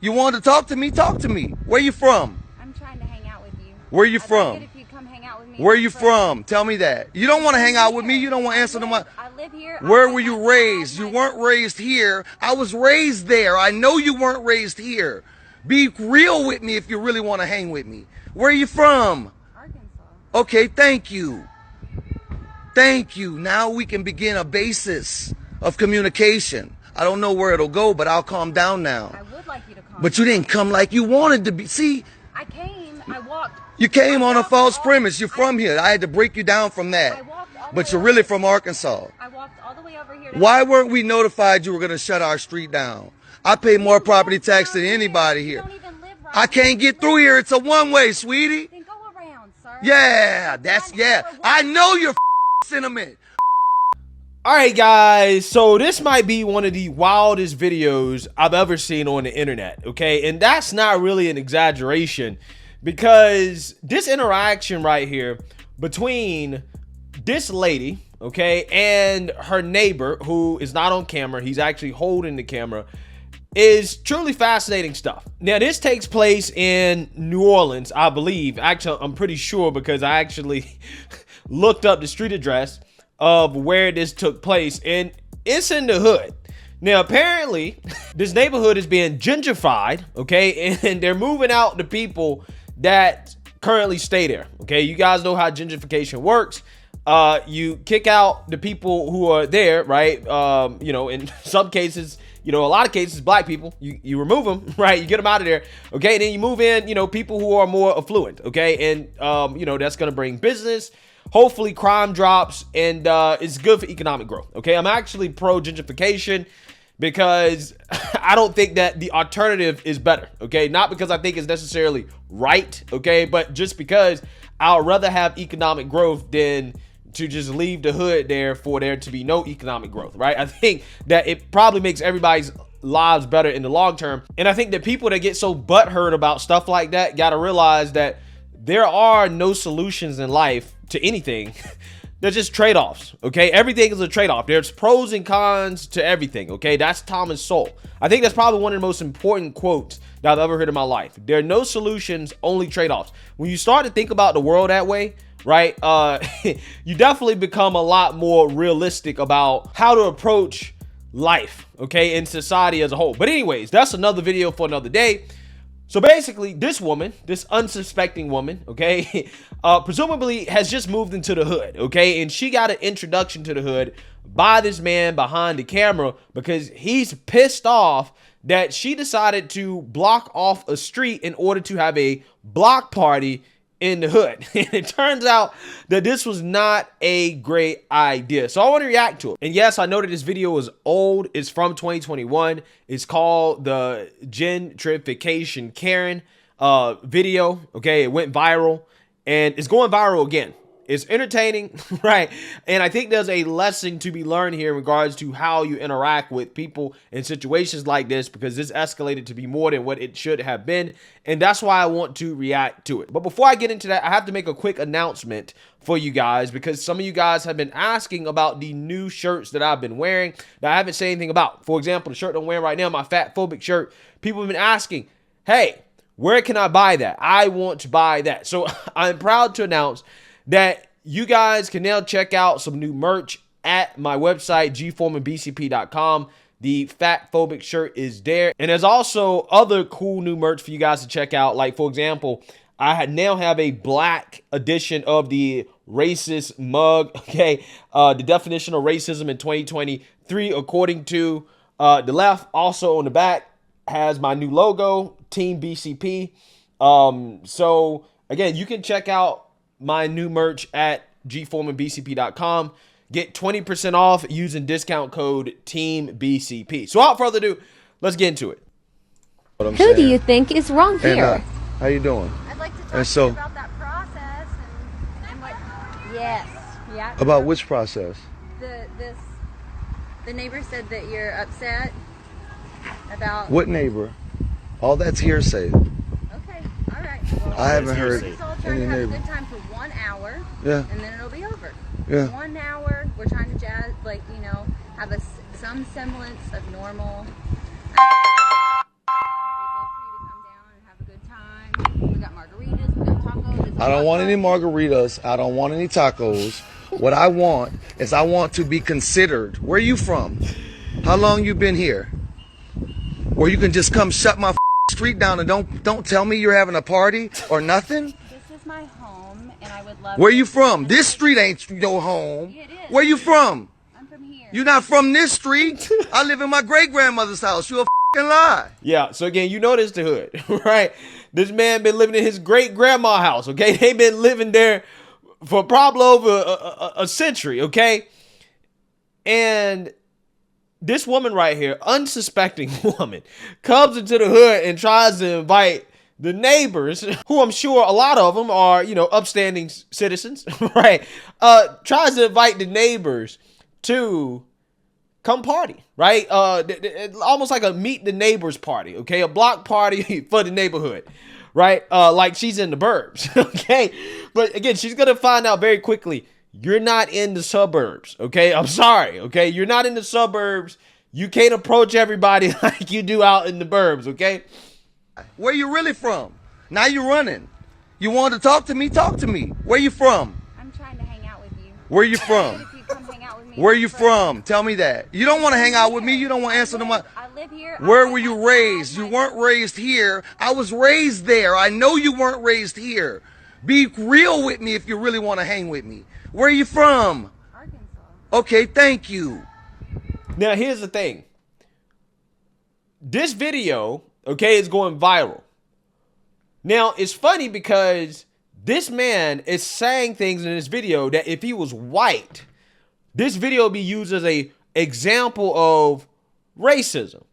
You wanted to talk to me? Talk to me. Where you from? I'm trying to hang out with you. Where you from? If you come hang out with me. Where you from? Tell me that. You don't want to hang out with me. You don't want to answer to my... I live here. Where were you raised? You weren't raised here. I was raised there. I know you weren't raised here. Be real with me if you really want to hang with me. Where are you from? Arkansas. Okay, thank you. Thank you. Now we can begin a basis of communication. I don't know where it'll go, but I'll calm down now. I would like you to calm But you didn't come like you wanted to be. See? I came. I walked. You came on a false premise. You're from here. I had to break you down from that. But you're really from Arkansas. I walked all the way over here. Why weren't we notified you were going to shut our street down? I pay more property tax than anybody here. I can't get through here. It's a one-way, sweetie. Then go around, sir. Yeah, I know you're sentiment. All right, guys, so this might be one of the wildest videos I've ever seen on the internet, okay? And that's not really an exaggeration, because this interaction right here between this lady, okay, and her neighbor, who is not on camera, he's actually holding the camera, is truly fascinating stuff. Now, this takes place in New Orleans, I believe. Actually, I'm pretty sure, because I actually looked up the street address of where this took place, and it's in the hood. Now, apparently, this neighborhood is being gentrified, okay, and they're moving out the people that currently stay there, okay? You guys know how gentrification works. You kick out the people who are there, right? You know, in some cases, you know, a lot of cases, black people, you remove them, right? You get them out of there, okay? And then you move in, you know, people who are more affluent, okay? And, you know, that's going to bring business. Hopefully crime drops, and it's good for economic growth, okay? I'm actually pro gentrification because I don't think that the alternative is better, okay? Not because I think it's necessarily right, okay? But just because I'd rather have economic growth than to just leave the hood there for there to be no economic growth, right? I think that it probably makes everybody's lives better in the long term. And I think that people that get so butthurt about stuff like that got to realize that there are no solutions in life to anything. They're just trade-offs, okay? Everything is a trade-off. There's pros and cons to everything, okay? That's Thomas Sowell. I think that's probably one of the most important quotes that I've ever heard in my life. There are no solutions, only trade-offs. When you start to think about the world that way, right, you definitely become a lot more realistic about how to approach life, okay, in society as a whole. But anyways, that's another video for another day. So basically, this woman, this unsuspecting woman, okay, presumably has just moved into the hood, okay? And she got an introduction to the hood by this man behind the camera because he's pissed off that she decided to block off a street in order to have a block party in the hood. And it turns out that this was not a great idea. So I want to react to it. And yes, I know that this video is old. It's from 2021. It's called the Gentrification Karen video. Okay, it went viral and it's going viral again. It's entertaining, right? And I think there's a lesson to be learned here in regards to how you interact with people in situations like this, because this escalated to be more than what it should have been. And that's why I want to react to it. But before I get into that, I have to make a quick announcement for you guys, because some of you guys have been asking about the new shirts that I've been wearing that I haven't said anything about. For example, the shirt I'm wearing right now, my fat phobic shirt, people have been asking, hey, where can I buy that? I want to buy that. So I'm proud to announce that you guys can now check out some new merch at my website, gforemanbcp.com. The fat phobic shirt is there. And there's also other cool new merch for you guys to check out. Like, for example, I now have a black edition of the racist mug. Okay. The definition of racism in 2023, according to the left. Also on the back has my new logo, Team BCP. So again, you can check out my new merch at gforemanbcp.com. Get 20% off using discount code TEAMBCP. So without further ado, let's get into it. Who do you think is wrong here? How you doing? I'd like to talk to you about that process and what. Yes. Yeah. About which process? The neighbor said that you're upset about. What neighbor? All that's hearsay. Okay. All right. Well, I haven't heard We're all trying to have a good time for 1 hour. Yeah. And then it'll be over. Yeah. 1 hour. We're trying to jazz, like, you know, have some semblance of normal. We'd love I don't want any margaritas. I don't want any tacos. What I want is I want to be considered. Where are you from? How long you been here? Where you can just come shut my street down and don't tell me you're having a party or nothing? This is my home, and I would love. Where you from? This street ain't your home. It is. Where you from? I'm from here. You're not from this street. I live in my great-grandmother's house. You a lie. Yeah, so again, you know this the hood, right? This man been living in his great-grandma house, okay? They been living there for probably over a century, okay? And this woman right here, unsuspecting woman, comes into the hood and tries to invite the neighbors, who I'm sure a lot of them are, you know, upstanding citizens, right? Tries to invite the neighbors to come party, right? Almost like a meet the neighbors party, okay? A block party for the neighborhood, right? Like she's in the burbs, okay? But again, she's gonna find out very quickly, you're not in the suburbs, okay? I'm sorry, okay? You're not in the suburbs. You can't approach everybody like you do out in the burbs, okay? Where you really from? Now you're running. You want to talk to me? Talk to me. Where you from? I'm trying to hang out with you. Where you from? If you come hang out with me. Where you from? Tell me that. You don't want to hang out with me. You don't want to answer to my... I live here. Where were you raised? You weren't raised here. I was raised there. I know you weren't raised here. Be real with me if you really want to hang with me. Where are you from? Arkansas. Okay, thank you. Now, here's the thing. This video, okay, is going viral. Now, it's funny because this man is saying things in this video that if he was white, this video would be used as a example of racism,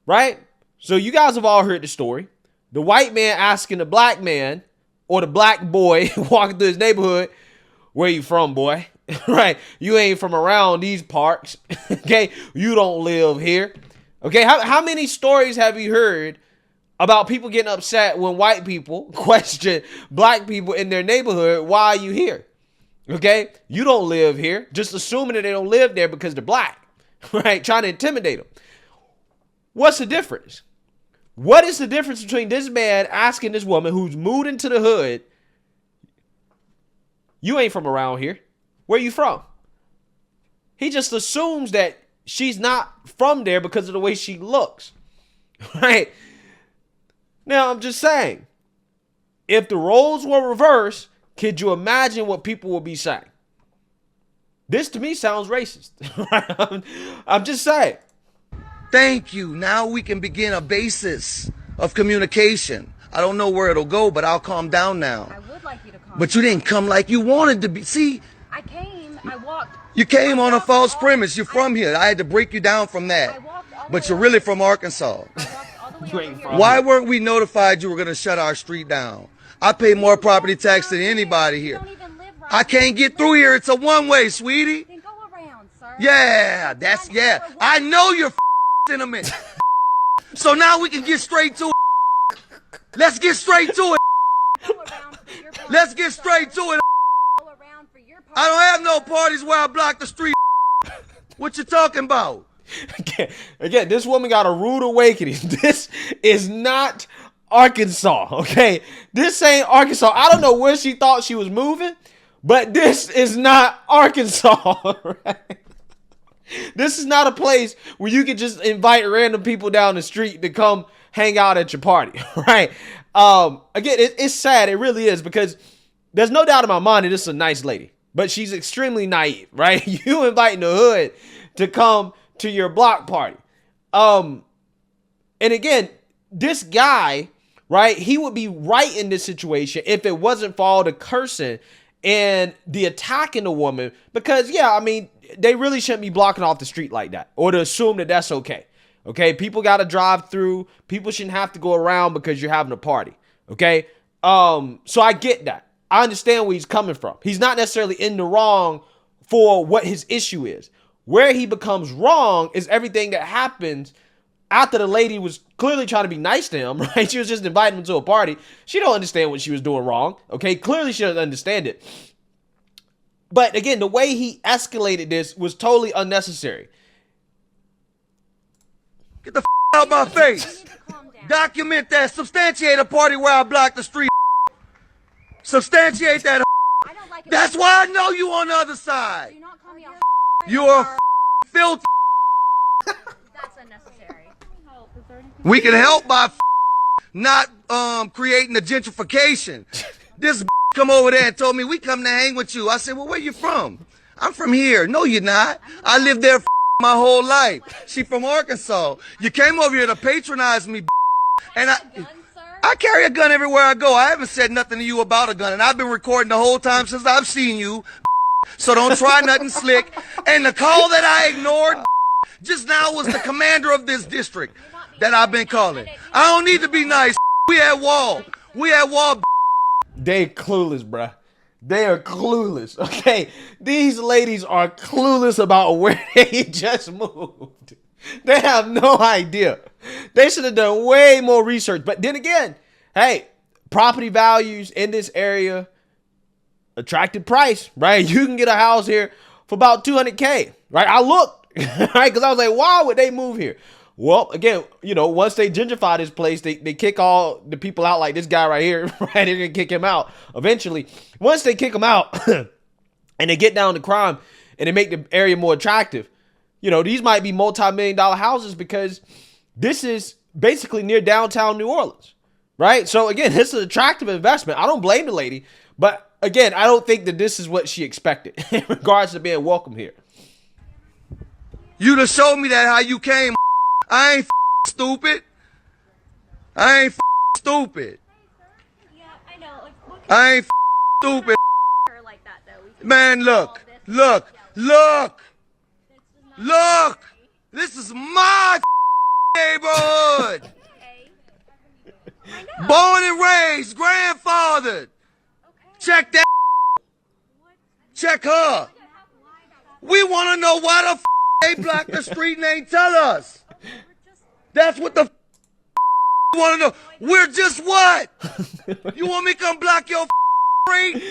right? So you guys have all heard the story. The white man asking the black man or the black boy walking through his neighborhood, where you from, boy? Right? You ain't from around these parts. Okay? You don't live here. Okay? How many stories have you heard about people getting upset when white people question black people in their neighborhood? Why are you here? Okay? You don't live here. Just assuming that they don't live there because they're black. Right? Trying to intimidate them. What's the difference? What is the difference between this man asking this woman who's moved into the hood, you ain't from around here. Where you from? He just assumes that she's not from there because of the way she looks. Right? Now, I'm just saying, if the roles were reversed, could you imagine what people would be saying? This to me sounds racist. Right? I'm just saying. Thank you. Now we can begin a basis of communication. I don't know where it'll go, but I'll calm down now. I would like you to come. But you didn't come like you wanted to be. See? I came. I walked. You came on a false premise. You're from here. I had to break you down from that. But you're really from Arkansas. Why weren't we notified you were going to shut our street down? I pay more property tax than anybody here. I can't get through here. It's a one-way, sweetie. Then go around, sir. Yeah, yeah. I know you're sentiment. So now we can get straight to it. Let's get straight to it. Let's get straight to it. I don't have no parties where I block the street. What you talking about? Again, this woman got a rude awakening. This is not Arkansas, okay? This ain't Arkansas. I don't know where she thought she was moving, but this is not Arkansas, right? This is not a place where you can just invite random people down the street to come hang out at your party, right? Again, it's sad. It really is, because there's no doubt in my mind that this is a nice lady, but she's extremely naive, right? You inviting the hood to come to your block party. And again, this guy, right, he would be right in this situation if it wasn't for all the cursing and the attacking the woman, because, yeah, I mean, they really shouldn't be blocking off the street like that, or to assume that that's okay. Okay, people got to drive through. People shouldn't have to go around because you're having a party. Okay, so I get that. I understand where he's coming from. He's not necessarily in the wrong for what his issue is. Where he becomes wrong is everything that happens after the lady was clearly trying to be nice to him, right? She was just inviting him to a party. She don't understand what she was doing wrong, okay? Clearly she doesn't understand it. But again, the way he escalated this was totally unnecessary. Get the out of my face. Document that. Substantiate a party where I block the street. Substantiate that. I don't like it. That's why I know you on the other side. Do not call me a You're a filthy. That's unnecessary. We can help by not creating the gentrification. This come over there and told me we come to hang with you. I said, well, where you from? I'm from here. No, you're not. I lived there my whole life. She from Arkansas. You came over here to patronize me, and I carry a gun everywhere I go. I haven't said nothing to you about a gun, and I've been recording the whole time since I've seen you. So don't try nothing slick. And the call that I ignored just now was the commander of this district that I've been calling. I don't need to be nice. We at wall. We at wall. They clueless, bruh. They are clueless, okay? These ladies are clueless about where they just moved. They have no idea. They should have done way more research. But then again, hey, property values in this area, attractive price, right? You can get a house here for about $200K, right? I looked, right? Because I was like, why would they move here? Well, again, you know, once they gentrify this place, they kick all the people out like this guy right here, right? They're going to kick him out eventually. Once they kick him out and they get down to crime and they make the area more attractive, you know, these might be multi-million-dollar houses because this is basically near downtown New Orleans, right? So, again, this is an attractive investment. I don't blame the lady, but, again, I don't think that this is what she expected in regards to being welcome here. You done showed me that how you came. I ain't stupid. I ain't stupid. Yeah, I know. Like, what I ain't stupid. her like that though? We can Man, look, look, look, look. This is my neighborhood. Okay. I know. Born and raised, grandfathered. Okay. Check that. Check her. We want to know why the they blocked the street and ain't tell us. That's what the you want to know. We're just what? You want me to come block your street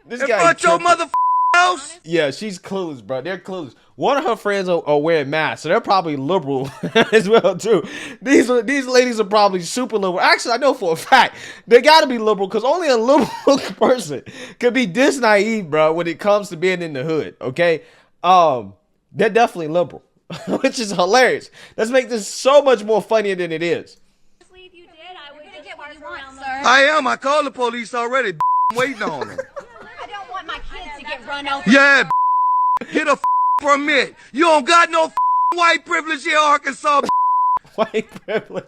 This in guy front your tripping. mother house? Yeah, she's clueless, bro. They're clueless. One of her friends are wearing masks, so they're probably liberal as well, too. These ladies are probably super liberal. Actually, I know for a fact they got to be liberal because only a liberal person could be this naive, bro, when it comes to being in the hood, okay? They're definitely liberal, which is hilarious. Let's make this so much more funnier than it is. Honestly, if you did, I would just get what you want, sir. I am. I called the police already. I'm waiting on them. I don't want my kids to get run over. Yeah, get a permit. You don't got no white privilege here, Arkansas. White privilege.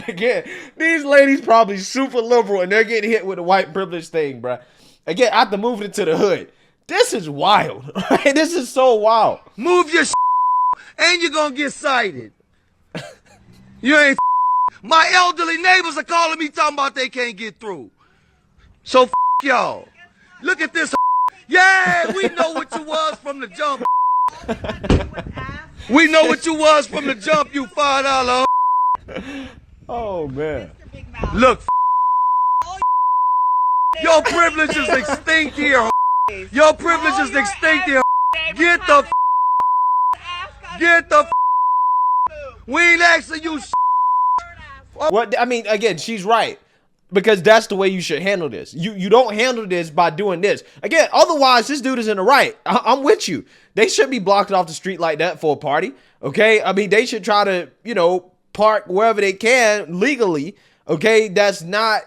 Again, these ladies probably super liberal and they're getting hit with the white privilege thing, bro. Again, after moving into the hood. This is wild, right? This is so wild. Move your and you're gonna get cited. You ain't my elderly neighbors are calling me talking about they can't get through. So y'all. Look at this. Yeah, we know what you was from the jump. We know what you was from the jump, you $5. Oh, man. Look, your privilege is extinct here. Your privilege is extinct here. Get the we ain't asking you Well, I mean, again, she's right. Because that's the way you should handle this. You don't handle this by doing this. Again, otherwise, this dude is in the right. I'm with you. They should be blocked off the street like that for a party. Okay? I mean, they should try to, you know, park wherever they can legally. Okay? That's not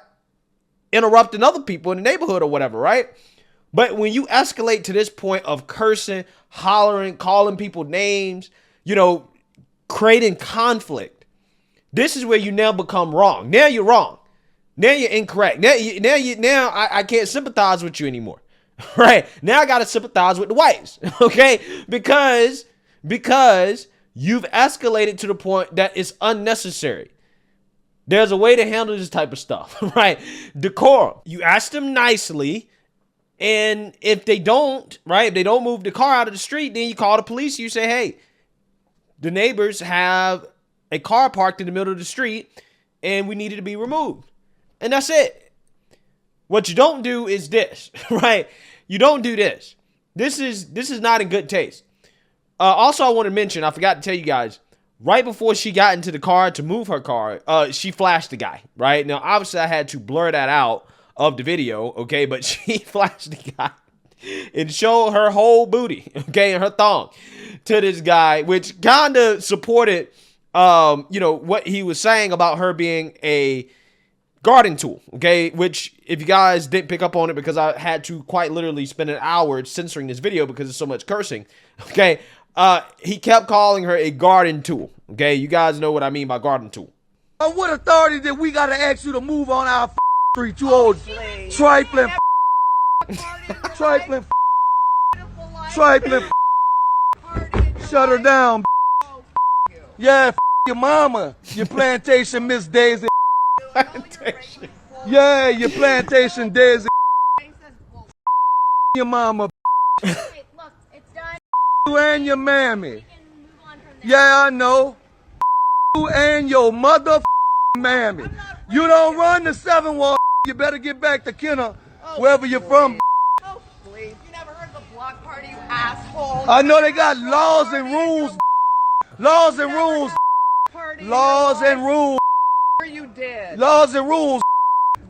interrupting other people in the neighborhood or whatever, right? But when you escalate to this point of cursing, hollering, calling people names, you know, creating conflict, this is where you now become wrong. Now you're wrong. Now you're incorrect. Now I can't sympathize with you anymore. Right? Now I got to sympathize with the whites. Okay? Because you've escalated to the point that it's unnecessary. There's a way to handle this type of stuff, right? Decorum. You ask them nicely. And if they don't, right, if they don't move the car out of the street, then you call the police. You say, hey, the neighbors have a car parked in the middle of the street and we need it to be removed. And that's it. What you don't do is this, right? You don't do this. This is not in good taste. Also, I want to mention, I forgot to tell you guys, right before she got into the car to move her car, she flashed the guy, right? Now, obviously, I had to blur that out of the video, okay? But she flashed the guy and showed her whole booty, okay, and her thong to this guy, which kind of supported, you know, what he was saying about her being a garden tool, okay? Which, if you guys didn't pick up on it, because I had to quite literally spend an hour censoring this video because there's so much cursing, okay? He kept calling her a garden tool, okay? You guys know what I mean by garden tool. What authority did we gotta ask you to move on our street, you old trifling, trifling, trifling. Shut her down. Yeah, your mama, your plantation Miss Daisy. Yeah, your plantation Daisy. Your mama. Wait, look, it's done. You and your mammy. We can move on from there. Yeah, I know. You and your mother mammy. You don't run the 7 wall. You better get back to Kenner, wherever you're from. Oh, please. You never heard of the block party, you asshole. I know they got laws and rules. Laws and rules. Party Laws and rules. you did. Laws and rules.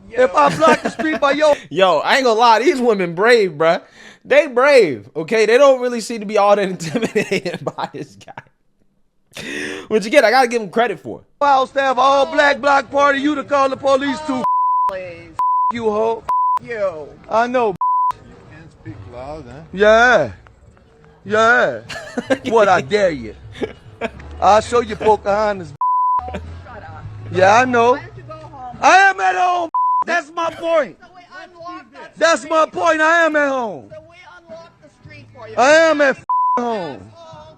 If I block the street by your Yo, I ain't gonna lie, these women brave, bruh. They brave, okay? They don't really seem to be all that intimidated by this guy. Which, again, I gotta give him credit for. house to have all black block party, you to call the police to. Please. You hoe. You. I know. Can't speak loud, huh? Yeah. Yeah. What, I dare you. I'll show you Pocahontas. Shut up. Yeah, I know. Why don't you go home? I am at home. That's my point. So we unlocked that That's street. my point. I am at home. So we unlocked the street for you. I am at home. Asshole.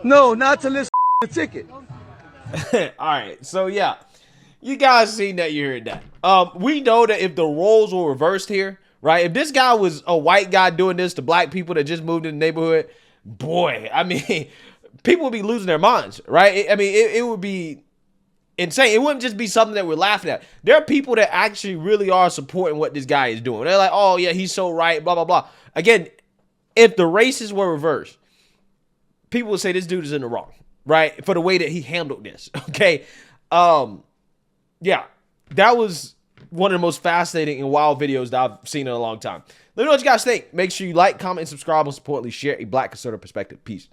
No, not till this the ticket. All right, so yeah, you guys seen that, you heard that. We know that if the roles were reversed here, right? If this guy was a white guy doing this to black people that just moved in the neighborhood, boy, I mean, people would be losing their minds, right? I mean, it would be insane. It wouldn't just be something that we're laughing at. There are people that actually really are supporting what this guy is doing. They're like, oh yeah, he's so right, blah, blah, blah. Again, if the races were reversed, people would say this dude is in the wrong, right? For the way that he handled this, okay? Yeah, that was one of the most fascinating and wild videos that I've seen in a long time. Let me know what you guys think. Make sure you like, comment, and subscribe, and importantly, share a black conservative perspective. Peace.